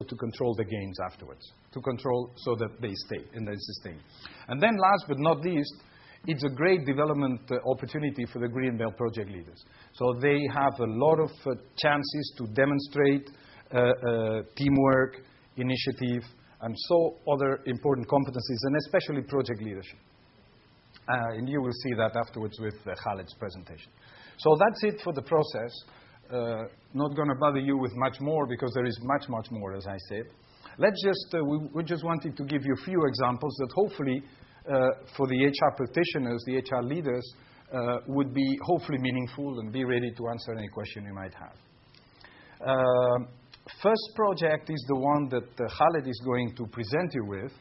to control the gains afterwards, to control so that they stay and they sustain. And then last but not least, it's a great development opportunity for the Green Belt project leaders. So they have a lot of chances to demonstrate teamwork, initiative, and so other important competencies, and especially project leadership. And you will see that afterwards with Khalid's presentation. So that's it for the process. Not going to bother you with much more because there is much, much more, as I said. Let's just, we just wanted to give you a few examples that hopefully for the HR practitioners, the HR leaders, would be hopefully meaningful and be ready to answer any question you might have. First project is the one that Khalid is going to present you with.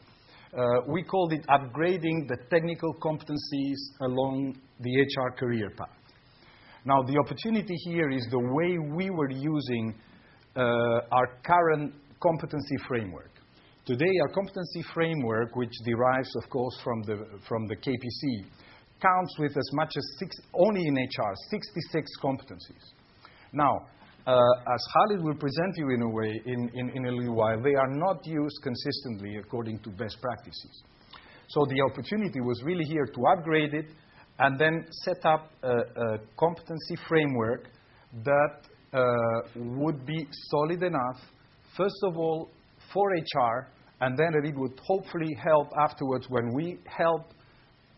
We called it Upgrading the Technical Competencies Along the HR Career Path. Now, the opportunity here is the way we were using our current competency framework. Today, our competency framework, which derives, of course, from the KPC, counts with as much as only in HR, 66 competencies. Now, as Khalid will present you in a way in a little while, they are not used consistently according to best practices. So the opportunity was really here to upgrade it and then set up a competency framework that would be solid enough, first of all, for HR, and then it would hopefully help afterwards when we help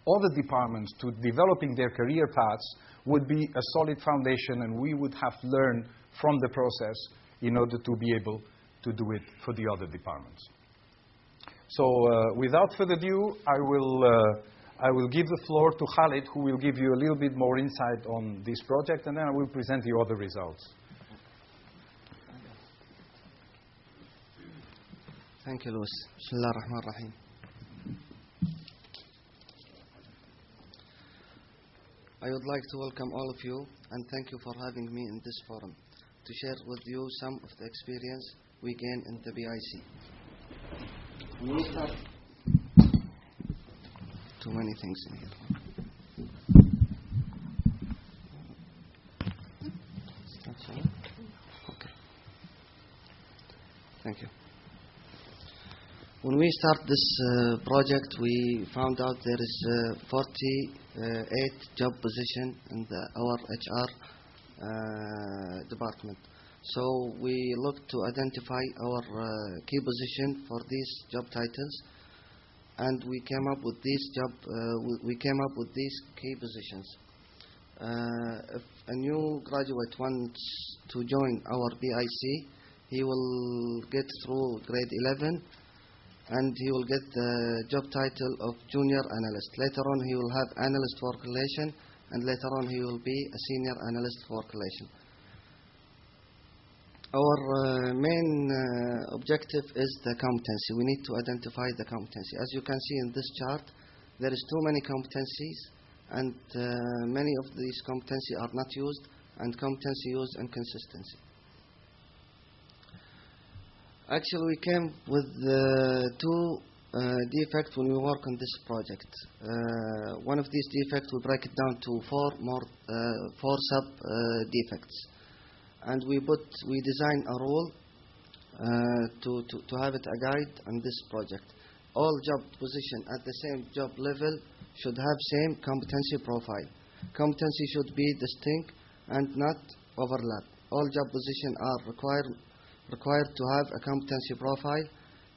other departments to developing their career paths, would be a solid foundation, and we would have learned from the process in order to be able to do it for the other departments. So without further ado, I will give the floor to Khalid, who will give you a little bit more insight on this project, and then I will present you other results. Thank you, Louis. Bismillah ar-Rahman ar-Rahim. I would like to welcome all of you and thank you for having me in this forum to share with you some of the experience we gain in the BIC. We start too many things in here. That's all? Okay. Thank you. When we start this project, we found out there is 48 job position in our HR department. So we looked to identify our key position for these job titles, and we came up with these key positions. If a new graduate wants to join our BIC, he will get through grade 11. And he will get the job title of junior analyst. Later on, he will have analyst work relation, and later on, he will be a senior analyst work relation. Our main objective is the competency. We need to identify the competency. As you can see in this chart, there is too many competencies, and many of these competencies are not used, and competency used inconsistency. Actually, we came with two defects when we work on this project. One of these defects, we break it down to four sub defects, and we design a rule to have it a guide on this project. All job position at the same job level should have same competency profile. Competency should be distinct and not overlap. All job positions are required to have a competency profile.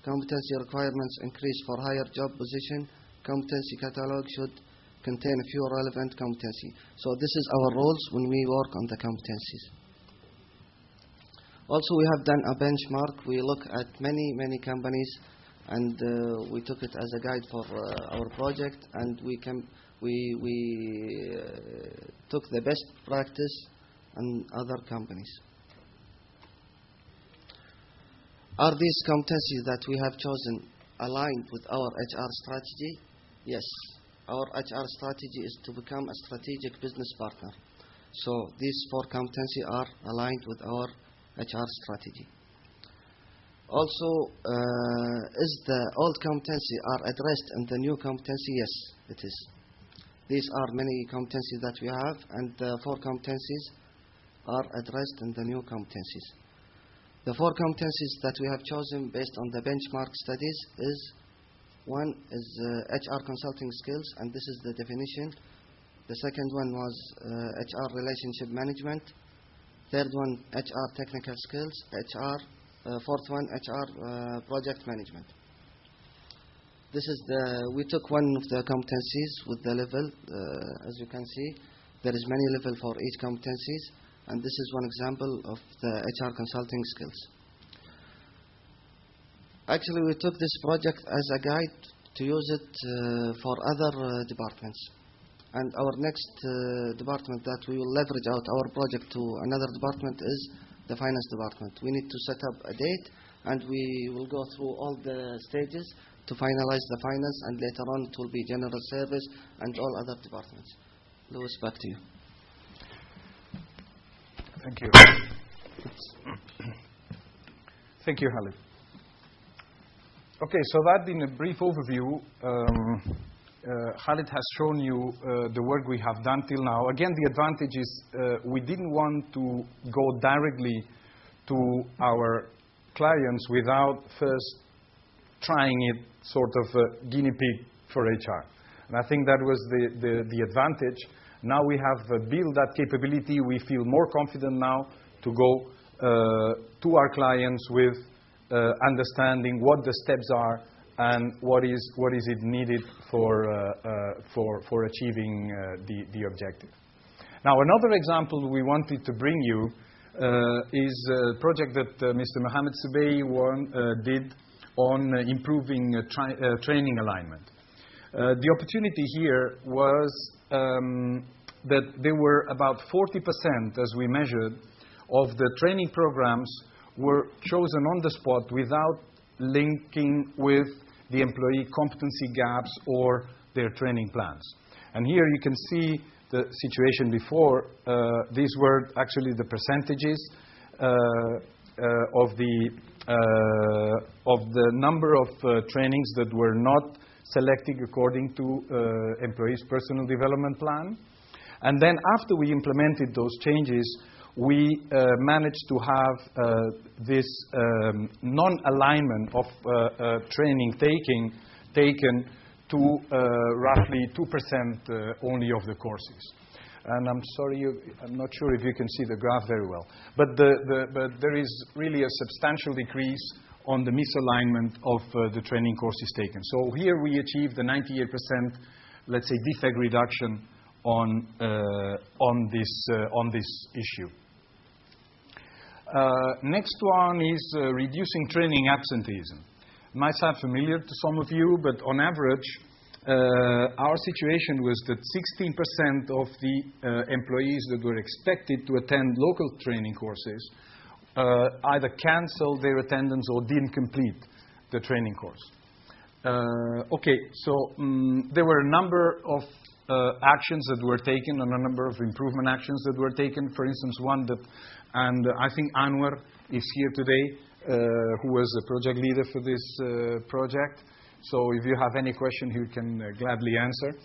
Competency requirements increase for higher job position. Competency catalog should contain a few relevant competency. So this is our rules when we work on the competencies. Also, we have done a benchmark. We look at many companies, and we took it as a guide for our project, and we took the best practice in other companies. Are these competencies that we have chosen aligned with our HR strategy? Yes. Our HR strategy is to become a strategic business partner. So these four competencies are aligned with our HR strategy. Also, is the old competency are addressed in the new competency? Yes, it is. These are many competencies that we have, and the four competencies are addressed in the new competencies. The 4 competencies that we have chosen based on the benchmark studies is, one is HR consulting skills, and this is the definition. The second one was HR relationship management. Third one, HR technical skills. Fourth one, HR project management. This is we took one of the competencies with the level. As you can see, there is many levels for each competencies, and this is one example of the HR consulting skills. Actually, we took this project as a guide to use it for other departments. And our next department that we will leverage out our project to another department is the finance department. We need to set up a date, and we will go through all the stages to finalize the finance, and later on it will be general service and all other departments. Louis, back to you. Thank you. Thank you, Khalid. Okay, so that in a brief overview, Khalid has shown you the work we have done till now. Again, the advantage is we didn't want to go directly to our clients without first trying it sort of a guinea pig for HR. And I think that was the advantage. Now we have built that capability. We feel more confident now to go to our clients with understanding what the steps are and what is it needed for achieving the objective. Now, another example we wanted to bring you is a project that Mr. Mohammed Subey did on improving training alignment. The opportunity here was that there were about 40%, as we measured, of the training programs were chosen on the spot without linking with the employee competency gaps or their training plans. And here you can see the situation before. These were actually the percentages of the number of trainings that were not selected according to employees' personal development plan. And then after we implemented those changes, we managed to have this non-alignment of training taken to roughly 2% only of the courses. And I'm sorry, I'm not sure if you can see the graph very well. But there is really a substantial decrease on the misalignment of the training courses taken. So here we achieved a 98%, let's say, defect reduction on this issue. Next one is reducing training absenteeism. It might sound familiar to some of you, but on average, our situation was that 16% of the employees that were expected to attend local training courses either canceled their attendance or didn't complete the training course. Okay, so there were a number of actions that were taken and a number of improvement actions that were taken. For instance, one that, and I think Anwar is here today, who was the project leader for this project. So if you have any question, he can gladly answer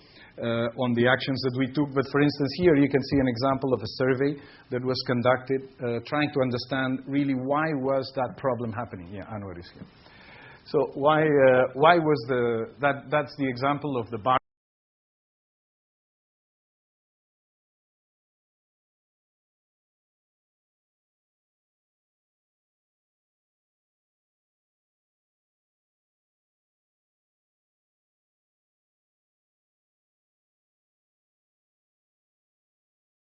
on the actions that we took. But for instance, here you can see an example of a survey that was conducted, trying to understand really why was that problem happening. Yeah, Anwar is here. So why was that's the example of the bar.